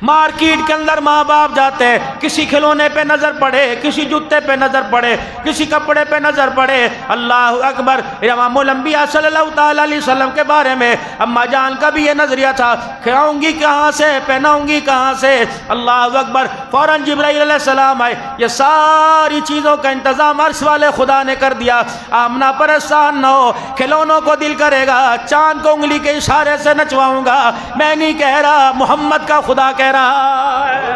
مارکیٹ کے اندر ماں باپ جاتے ہیں، کسی کھلونے پہ نظر پڑے، کسی جوتے پہ نظر پڑے، کسی کپڑے پہ نظر پڑے، اللہ اکبر، امام الانبیاء صلی اللہ تعالی علیہ وسلم کے بارے میں اماں جان کا بھی یہ نظریہ تھا، کھاؤں گی کہاں سے، پہناؤں گی کہاں سے؟ اللہ اکبر، فوراً جبرائیل علیہ السلام آئے، یہ ساری چیزوں کا انتظام عرش والے خدا نے کر دیا۔ آمنہ پریشان نہ ہو، کھلونوں کو دل کرے گا، چاند کو انگلی کے اشارے سے نچواؤں گا، میں نہیں کہہ رہا، محمد کا خدا کہہ رہا ہے۔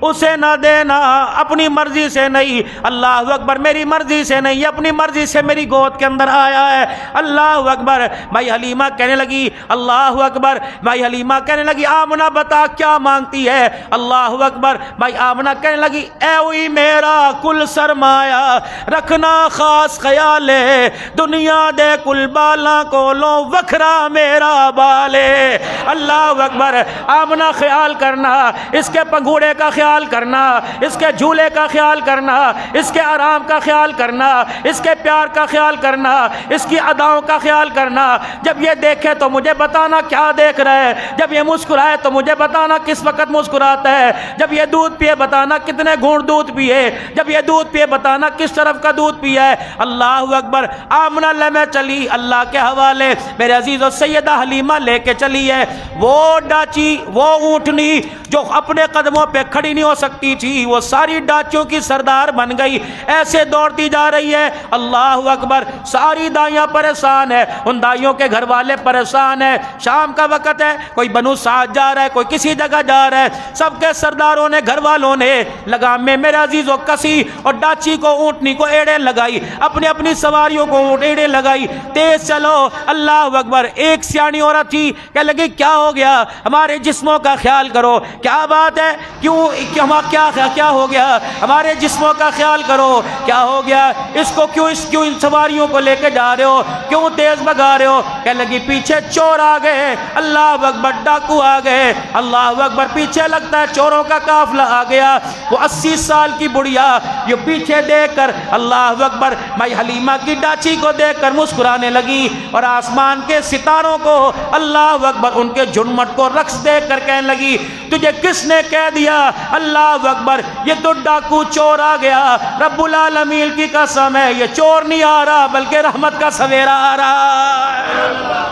اسے نہ دینا، اپنی مرضی سے نہیں، اللہ اکبر، میری مرضی سے نہیں، اپنی مرضی سے میری گود کے اندر آیا ہے۔ اللہ اکبر۔ بھائی حلیمہ کہنے لگی اللہ اکبر، بھائی حلیمہ کہنے لگی آمنہ بتا کیا مانگتی ہے؟ اللہ اکبر۔ بھائی آمنہ کہنے لگی اے ہوئی میرا کل سرمایہ، رکھنا خاص خیال ہے، دنیا دے کل بالاں کولوں وکھرا میرا بالے۔ اللہ اکبر۔ آمنہ خیال کرنا، اس کے پنگوڑے کا خیال کرنا، اس کے جھولے کا خیال کرنا، اس کے آرام کا خیال کرنا، اس کے پیار کا خیال کرنا، اس کی اداؤں کا خیال کرنا۔ جب یہ دیکھے تو مجھے بتانا کیا دیکھ رہا ہے، جب یہ مسکرائے تو مجھے بتانا کس وقت مسکراتا ہے، جب یہ دودھ پیے بتانا کتنے گھونٹ دودھ پیے، جب یہ دودھ پیے بتانا کس طرف کا دودھ پیا ہے۔ اللہ اکبر۔ آمنہ لے چلی اللہ کے حوالے، میرے عزیز و سیدہ حلیمہ لے کے چلی ہے وہ ڈاچی، وہ اونٹنی جو اپنے قدموں پہ کھڑی نہیں ہو سکتی تھی، وہ ساری ڈاچیوں کی سردار بن گئی، ایسے دوڑتی جا رہی ہے۔ اللہ اکبر۔ ساری دائیاں پریشان ہے، ان دائیوں کے گھر والے پریشان ہیں، شام کا وقت ہے، کوئی بنو سعد جا رہا ہے، کوئی کسی جگہ جا رہا ہے، سب کے سرداروں نے، گھر والوں نے لگام میں میرے عزیز و کسی اور ڈاچی کو، اونٹنی کو ایڑے لگائی، اپنی اپنی سواریوں کو ایڑے لگائی، تیز چلو۔ اللہ اکبر۔ ایک سیانی عورت تھی، کہنے لگی کیا ہو گیا؟ ہمارے جسموں کا خیال کرو، کیا بات ہے، کیوں کیا ہو گیا؟ ہمارے جسموں کا خیال کرو، کیا ہو گیا؟ اس کو کیوں ان سواریوں کو لے کے جا رہے ہو، کیوں تیز بگا رہے ہو؟ کہنے لگی پیچھے چور آ گئے، اللہ اکبر، ڈاکو آ گئے، اللہ اکبر، پیچھے لگتا ہے چوروں کا قافلہ آ گیا۔ وہ 80 سال کی بڑھیا یہ پیچھے دیکھ کر اللہ اکبر بھائی حلیمہ کی ڈاچی کو دیکھ کر مسکرانے لگی، اور آسمان کے ستاروں کو اللہ اکبر ان کے جھنمٹ کو رقص دیکھ کر کہنے لگی تجھے کس نے کہہ دیا؟ اللہ اکبر، یہ تو ڈاکو چور آ گیا، رب العالمین کی قسم ہے یہ چور نہیں آ رہا بلکہ رحمت کا سویرا آ رہا ہے۔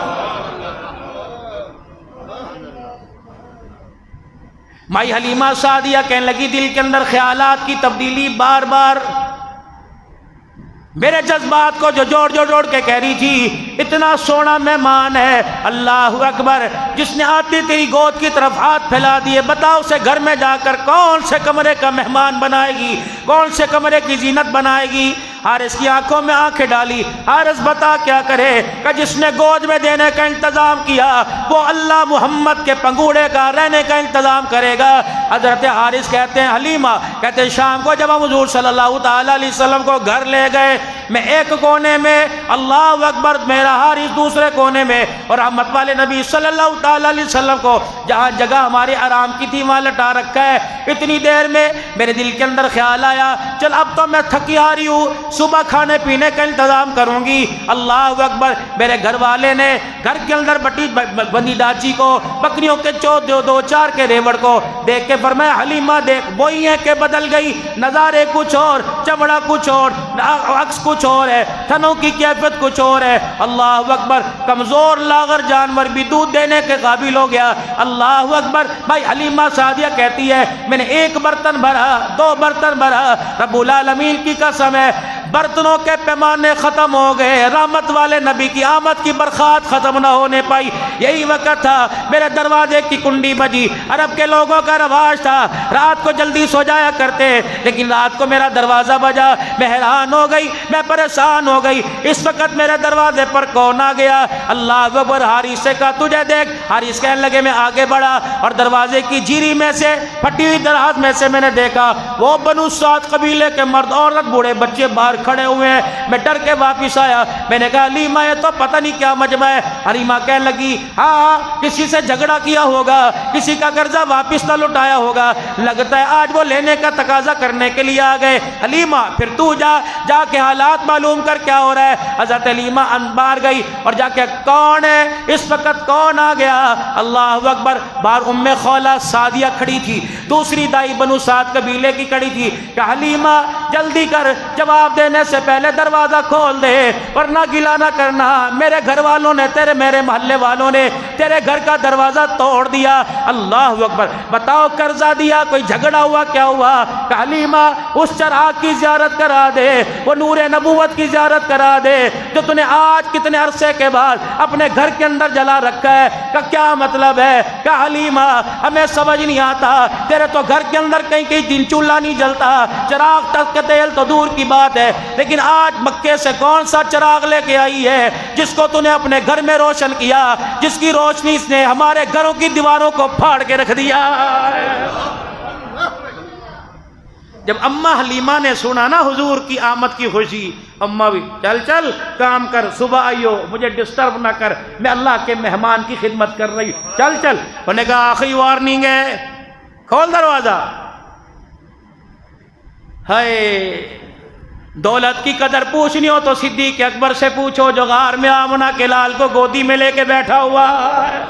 مائی حلیمہ سعدیہ کہنے لگی دل کے اندر خیالات کی تبدیلی بار بار، میرے جذبات کو جو جوڑ کے کہہ رہی تھی اتنا سونا مہمان ہے، اللہ اکبر، جس نے آتی تیری گود کی طرف ہاتھ پھیلا دیے، بتاؤ اسے گھر میں جا کر کون سے کمرے کا مہمان بنائے گی، کون سے کمرے کی زینت بنائے گی؟ حارث کی آنکھوں میں آنکھیں ڈالی، حارث بتا کیا کرے کہ جس نے گود میں دینے کا انتظام کیا وہ اللہ محمد کے پنگوڑے کا رہنے کا انتظام کرے گا۔ حضرت حارث کہتے ہیں حلیمہ کہتے ہیں شام کو جب ہم حضور صلی اللہ تعالیٰ علیہ وسلم کو گھر لے گئے، میں ایک کونے میں، اللہ اکبر، میرا حارث دوسرے کونے میں، اور رحمت والے نبی صلی اللہ تعالیٰ علیہ وسلم کو جہاں جگہ ہمارے آرام کی تھی وہاں لٹا رکھا ہے۔ اتنی دیر میں میرے دل کے اندر خیال آیا چل اب تو میں تھکی آ رہی ہوں، صبح کھانے پینے کا انتظام کروں گی۔ اللہ اکبر، میرے گھر والے نے گھر کے اندر بندی ڈاچی کو، بکریوں کے دو چار کے ریوڑ کو دیکھ کے فرمایا حلیمہ دیکھ وہی ہے کہ بدل گئی، نظارے کچھ اور، چمڑا کچھ اور، عکس کچھ اور ہے، تھنوں کی کیفیت کچھ اور ہے۔ اللہ اکبر، کمزور لاغر جانور بھی دودھ دینے کے قابل ہو گیا۔ اللہ اکبر، بھائی حلیمہ سعدیہ کہتی ہے میں نے ایک برتن بھرا، 2 برتن بھرا، رب العالمین کی قسم ہے برتنوں کے پیمانے ختم ہو گئے، رحمت والے نبی کی آمد کی برخات ختم نہ ہونے پائی۔ یہی وقت تھا میرے دروازے کی کنڈی بجی۔ عرب کے لوگوں کا رواج تھا رات کو جلدی سو جایا کرتے، لیکن رات کو میرا دروازہ بجا، میں حیران ہو گئی، میں پریشان ہو گئی، اس وقت میرے دروازے پر کون آ گیا؟ اللہ اکبر، حارث سے کہا تجھے دیکھ۔ حارث کہنے لگے میں آگے بڑھا اور دروازے کی جیری میں سے، پھٹی ہوئی دراز میں سے میں نے دیکھا وہ بنو سعد قبیلے کے مرد عورت بوڑھے بچے باہر کھڑے ہوئے ہیں۔ میں ڈر کے واپس آیا، میں نے کہا حلیمہ یہ تو پتہ نہیں کیا مجمع ہے۔ حلیمہ کہنے لگی ہاں کسی سے جھگڑا کیا ہوگا، کسی کا قرضہ واپس نہ لٹایا ہوگا، لگتا ہے آج وہ لینے کا تقاضا کرنے کے لیے آ گئے۔ حلیمہ پھر تو جا کے حالات معلوم کر کیا ہو رہا ہے۔ حضرت حلیمہ باہر گئی اور جا کے کون ہے اس وقت، کون آ گیا؟ اللہ اکبر، باہر ام خولہ سعدیہ کھڑی تھی، دوسری دائی بنو سعد قبیلے کی کھڑی تھی کہ حلیمہ جلدی کر، جواب دینے سے پہلے دروازہ کھول دے، ورنہ گلا نہ کرنا میرے گھر والوں نے، میرے محلے والوں نے تیرے گھر کا دروازہ توڑ دیا۔ اللہ اکبر۔ بتاؤ قرضہ دیا، کوئی جھگڑا ہوا، کیا ہوا؟ کہ حلیمہ اس چراغ کی زیارت کرا دے، وہ نور نبوت کی زیارت کرا دے جو تو نے آج کتنے عرصے کے بعد اپنے گھر کے اندر جلا رکھا ہے۔ کہ کیا مطلب ہے؟ کہ حلیمہ ہمیں سمجھ نہیں آتا، تیرے تو گھر کے اندر کہیں کہیں دن چولہا نہیں جلتا، چراغ تک کے تیل تو دور کی بات ہے، لیکن آج مکے سے کون سا چراغ لے کے آئی ہے جس کو تو نے اپنے گھر میں روشن کیا، جس کی روشنی اس نے ہمارے گھروں کی دیواروں کو پھاڑ کے رکھ دیا۔ جب اماں حلیمہ نے سنا نا حضور کی آمد کی خوشی، اماں بھی چل چل کام کر، صبح آئیو، مجھے ڈسٹرب نہ کر، میں اللہ کے مہمان کی خدمت کر رہی ہوں، چل چل۔ انہوں نے کہا آخری وارننگ ہے، کھول دروازہ۔ ہائے، دولت کی قدر پوچھنی ہو تو صدیق اکبر سے پوچھو جو غار میں آمنہ کے لال کو گودی میں لے کے بیٹھا ہوا ہے۔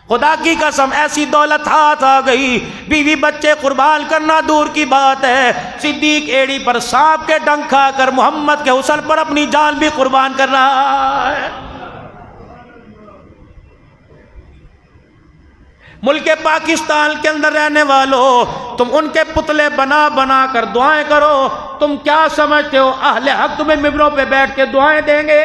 خدا کی قسم ایسی دولت ہاتھ آ گئی، بیوی بچے قربان کرنا دور کی بات ہے، صدیق ایڑی پر سانپ کے ڈنک کھا کر محمد کے حسن پر اپنی جان بھی قربان کر رہا ہے۔ ملک پاکستان کے اندر رہنے والوں، تم ان کے پتلے بنا بنا کر دعائیں کرو، تم کیا سمجھتے ہو اہل حق تمہیں ممبروں پہ بیٹھ کے دعائیں دیں گے؟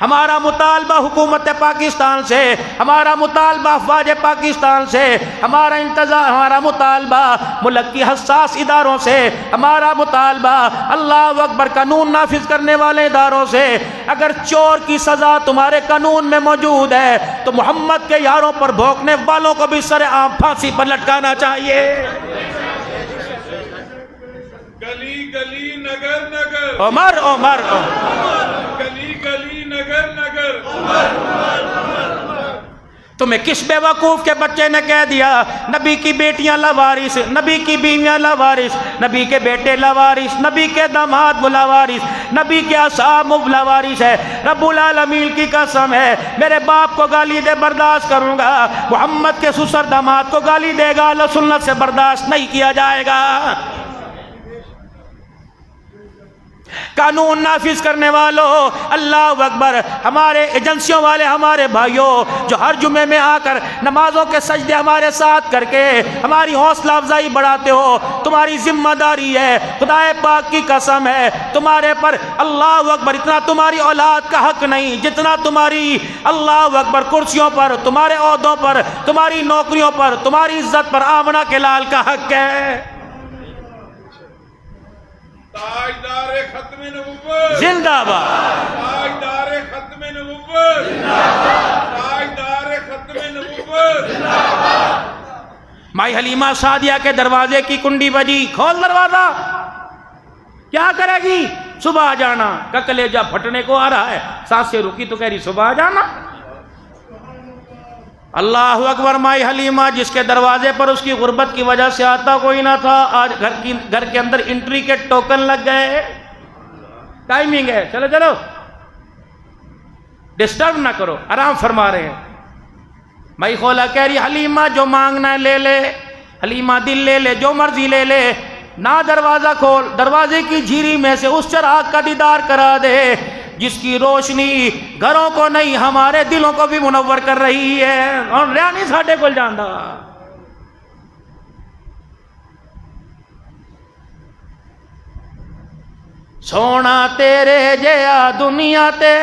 ہمارا مطالبہ حکومت پاکستان سے، ہمارا مطالبہ افواج پاکستان سے، ہمارا انتظار، ہمارا مطالبہ ملک کی حساس اداروں سے، ہمارا مطالبہ اللہ اکبر قانون نافذ کرنے والے اداروں سے، اگر چور کی سزا تمہارے قانون میں موجود ہے تو محمد کے یاروں پر بھونکنے والوں کو بھی سر عام پھانسی پر لٹکانا چاہیے۔ گلی گلی نگر نگر عمر عمر گلی گلی نگر نگر تمہیں کس بے وقوف کے بچے نے کہہ دیا نبی کی بیٹیاں لاوارث، نبی کی بیویاں لاوارث، نبی کے بیٹے لاوارث، نبی کے داماد لاوارث، نبی کے اصحاب لاوارث ہے؟ رب العالمین کی قسم ہے، میرے باپ کو گالی دے برداشت کروں گا، محمد کے سسر داماد کو گالی دے گا، اللہ سنت سے برداشت نہیں کیا جائے گا۔ قانون نافذ کرنے والوں، اللہ اکبر، ہمارے ایجنسیوں والے ہمارے بھائیوں جو ہر جمعے میں آ کر نمازوں کے سجدے ہمارے ساتھ کر کے ہماری حوصلہ افزائی بڑھاتے ہو، تمہاری ذمہ داری ہے، خدا پاک کی قسم ہے تمہارے پر، اللہ اکبر، اتنا تمہاری اولاد کا حق نہیں جتنا تمہاری اللہ اکبر کرسیوں پر، تمہارے عہدوں پر، تمہاری نوکریوں پر، تمہاری عزت پر آمنہ کے لال کا حق ہے۔ تاجدار ختم نبوت زندہ باد، تاجدار ختم نبوت تاجدار ختم نبوت۔ مائی حلیمہ سعدیہ کے دروازے کی کنڈی بجی، کھول دروازہ۔ کیا کرے گی؟ صبح آ جانا۔ کا کلیجہ پھٹنے کو آ رہا ہے، سانس سے رکی تو کہہ رہی صبح آ جانا۔ اللہ اکبر۔ مائی حلیمہ جس کے دروازے پر اس کی غربت کی وجہ سے آتا کوئی نہ تھا، آج گھر کے اندر انٹری کے ٹوکن لگ گئے، ٹائمنگ ہے، چلو چلو ڈسٹرب نہ کرو، آرام فرما رہے ہیں۔ مائی خولا کہہ رہی حلیمہ جو مانگنا ہے لے لے، حلیمہ دل لے لے، جو مرضی لے لے، نہ دروازہ کھول، دروازے کی جھیری میں سے اس چراغ کا دیدار کرا دے جس کی روشنی گھروں کو نہیں ہمارے دلوں کو بھی منور کر رہی ہے، اور رہا نہیں ساڈے کول جاندا۔ سونا تیرے جیا دنیا تے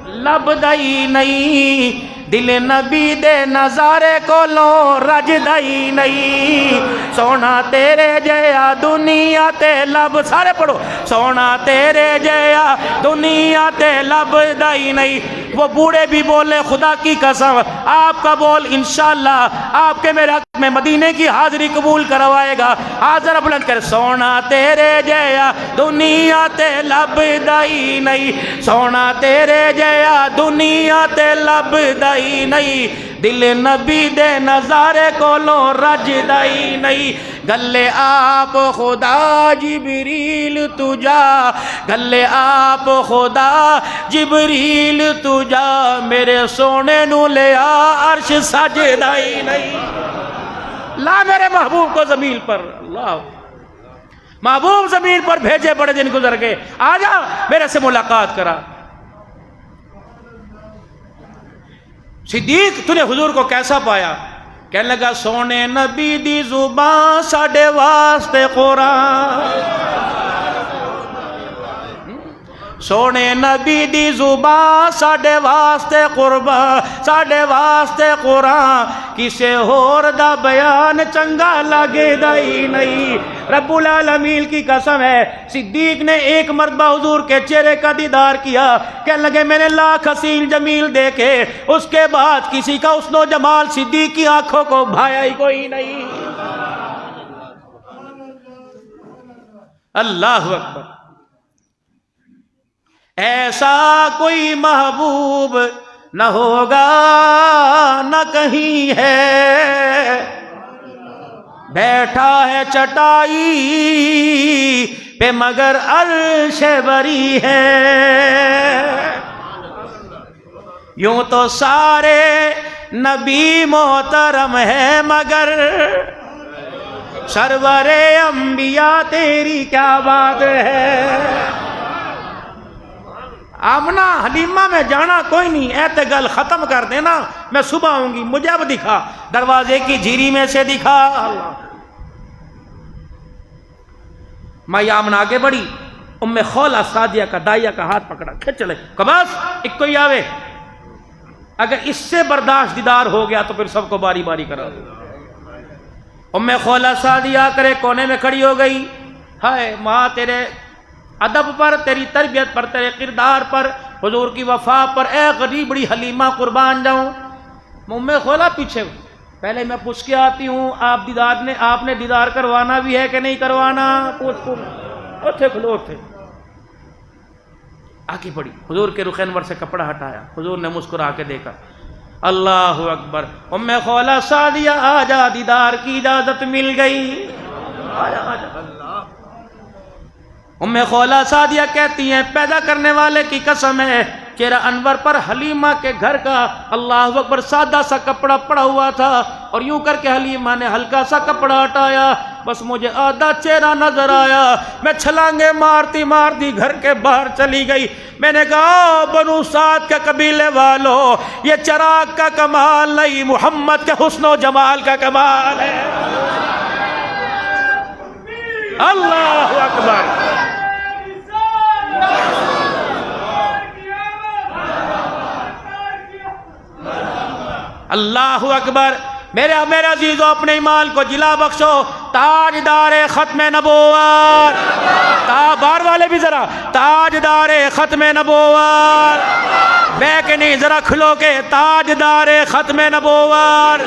لبدائی نہیں، دل نبی دے نظارے کولوں رجدائی نہیں، سونا تیرے جیا دنیا تے لب، سارے پڑھو، سونا تیرے جیا دنیا تے لبدائی نہیں۔ وہ بوڑھے بھی بولے خدا کی قسم آپ کا بول انشاءاللہ آپ کے میرے حق میں مدینے کی حاضری قبول کروائے گا۔ حاضر بلند کر، سونا تیرے جیا دنیا تے لبدائی نہیں، سونا تیرے جیا دنیا تے لبدائی نہیں، دل نبی دے نظارے کولوں رجدائی نہیں۔ گلے آپ خدا جبریل تجا، گلے آپ خدا جبریل تجا، میرے سونے نو لے عرش سجدائی نہیں۔ لا میرے محبوب کو زمین پر. اللہ محبوب زمین پر بھیجے بڑے دن گزر گئے, آ جا میرے سے ملاقات کرا. صدیق تو نے حضور کو کیسا پایا؟ کہنے لگا سونے نبی دی زبان ساڈے واسطے قرآن, سونے نبی دی زبان ساڈے واسطے قربان, ساڈے واسطے قرآن, کسے ہور دا بیان چنگا لگے دا ہی نہیں. رب العالمین کی قسم ہے, صدیق نے ایک مرتبہ حضور کے چہرے کا دیدار کیا, کہنے لگے میں نے لاکھ حسین جمیل دیکھے, اس کے بعد کسی کا حسن و جمال صدیق کی آنکھوں کو بھایا ہی کوئی نہیں. اللہ اکبر. ایسا کوئی محبوب نہ ہوگا نہ کہیں ہے, بیٹھا ہے چٹائی پہ مگر عرش بری ہے. یوں تو سارے نبی محترم ہے مگر سرور انبیاء تیری کیا بات ہے. آمنہ حلیمہ میں جانا کوئی نہیں, اے تے گل ختم کر دینا, میں صبح آؤں گی, مجھے اب دکھا, دروازے کی جھیری میں سے دکھا. اللہ مائی آمنہ آگے بڑھی, ام خولہ سعدیہ کا دائیہ کا ہاتھ پکڑا, کھچ چلے کباس ایک کوئی آوے, اگر اس سے برداشت دیدار ہو گیا تو پھر سب کو باری باری کرا. ام خولہ سعدیہ کرے کونے میں کھڑی ہو گئی, ہائے ماں تیرے ادب پر, تیری تربیت پر, تیرے کردار پر, حضور کی وفا پر, اے غریب بڑی حلیمہ قربان جاؤں. ام خولہ پیچھے, پہلے میں پوچھ کے آتی ہوں آپ نے دیدار کروانا بھی ہے کہ نہیں کروانا, پوچھ اٹھے کھلو اٹھے. آگے بڑھی, حضور کے رخ انور سے کپڑا ہٹایا, حضور نے مسکرا کے دیکھا. اللہ اکبر. ام خولہ سعدیہ آجا, دیدار کی اجازت مل گئی, آجا آجا. ام خولہ سعدیہ کہتی ہیں پیدا کرنے والے کی قسم ہے, چہرہ انور پر حلیمہ کے گھر کا اللہ اکبر سادہ سا کپڑا پڑا ہوا تھا, اور یوں کر کے حلیمہ نے ہلکا سا کپڑا ہٹایا, بس مجھے آدھا چہرہ نظر آیا. میں چھلانگے مارتی مارتی گھر کے باہر چلی گئی. میں نے کہا بنو سعد کے قبیلے والو, یہ چراغ کا کمال نہیں, محمد کے حسن و جمال کا کمال ہے. اللہ اکبر. اللہ اکبر. میرے عزیزوں اپنے ایمان کو جلا بخشو. تاجدار ختم نبوت, بار والے بھی ذرا, تاجدار ختم نبوت, بے کہ نہیں ذرا کھلو کے, تاجدار ختم نبوت,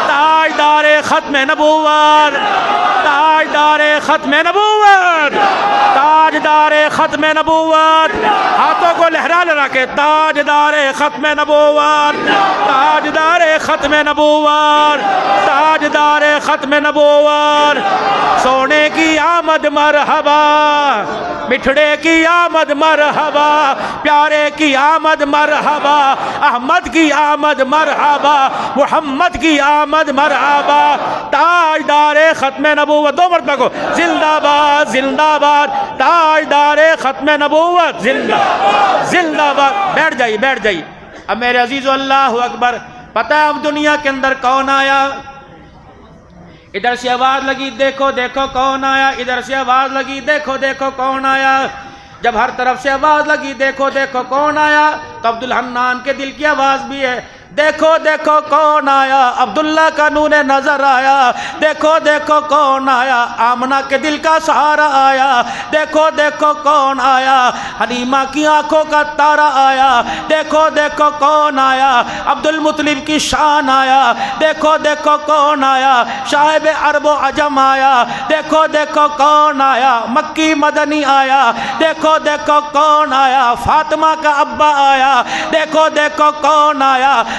تاجدار ختم نبوت, تاجدار ختم نبوت, تاجدار ختم نبوت. ہاتھوں کو لہرا لہرا کے, تاجدار ختم نبوت, تاجدار ختم نبوت, تاجدار ختم نبوت. سونے کی آمد مرحبا, مٹھڑے کی آمد مرحبا, پیارے کی آمد مرحبا, احمد کی آمد مرحبا, محمد کی آمد مرحبا. تاجدار ختم نبوت, دو مرتبہ کو, زندہ باد زندہ باد, تاجدار ختم نبوت زندہ زندہ باد. بیٹھ جائیے بیٹھ جائیے. اب میرے عزیزو اللہ اکبر. پتہ ہے اب دنیا کے اندر کون آیا؟ ادھر سے آواز لگی دیکھو دیکھو کون آیا, ادھر سے آواز لگی دیکھو دیکھو کون آیا. جب ہر طرف سے آواز لگی دیکھو دیکھو کون آیا, تو عبد الحنان کے دل کی آواز بھی ہے, دیکھو دیکھو کون آیا. عبداللہ کا نور نظر آیا, دیکھو دیکھو کون آیا. آمنہ کے دل کا سہارا آیا, دیکھو دیکھو کون آیا. حلیمہ کی آنکھوں کا تارا آیا, دیکھو دیکھو کون آیا. عبد المطلب کی شان آیا, دیکھو دیکھو کون آیا. شاہب عرب و عجم آیا, دیکھو دیکھو کون آیا. مکی مدنی آیا, دیکھو دیکھو کون آیا. فاطمہ کا ابا آیا, دیکھو دیکھو کون آیا.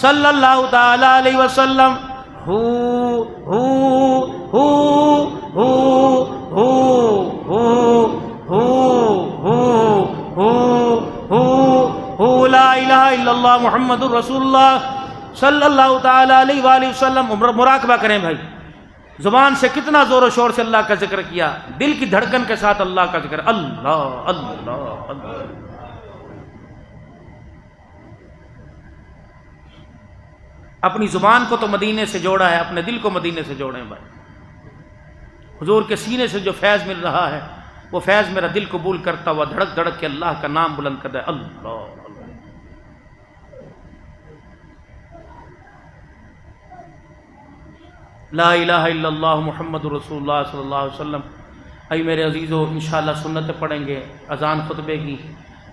صلی اللہ تعالی علیہ وسلم ہو ہو ہو ہو ہو ہو ہو ہو ہو ہو لا الہ الا اللہ محمد الرسول اللہ صلی اللہ تعالی علیہ وآلہ وسلم. مراقبہ کریں بھائی، زبان سے کتنا زور و شور سے اللہ کا ذکر کیا، دل کی دھڑکن کے ساتھ اللہ کا ذکر، اللہ اللہ اللہ. اپنی زبان کو تو مدینے سے جوڑا ہے، اپنے دل کو مدینے سے جوڑیں بھائی. حضور کے سینے سے جو فیض مل رہا ہے وہ فیض میرا دل قبول کرتا ہوا دھڑک دھڑک کے اللہ کا نام بلند کرتا ہے، اللہ. لا الہ الا اللہ محمد رسول اللہ صلی اللہ علیہ وسلم. اے میرے عزیزو، انشاءاللہ سنتیں پڑھیں گے، اذان خطبے کی،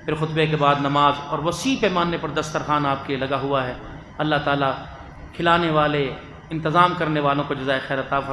پھر خطبے کے بعد نماز، اور وسیع پیمانے پر دسترخوان آپ کے لگا ہوا ہے. اللہ تعالیٰ کھلانے والے، انتظام کرنے والوں کو جزائے خیر عطا فرمائے.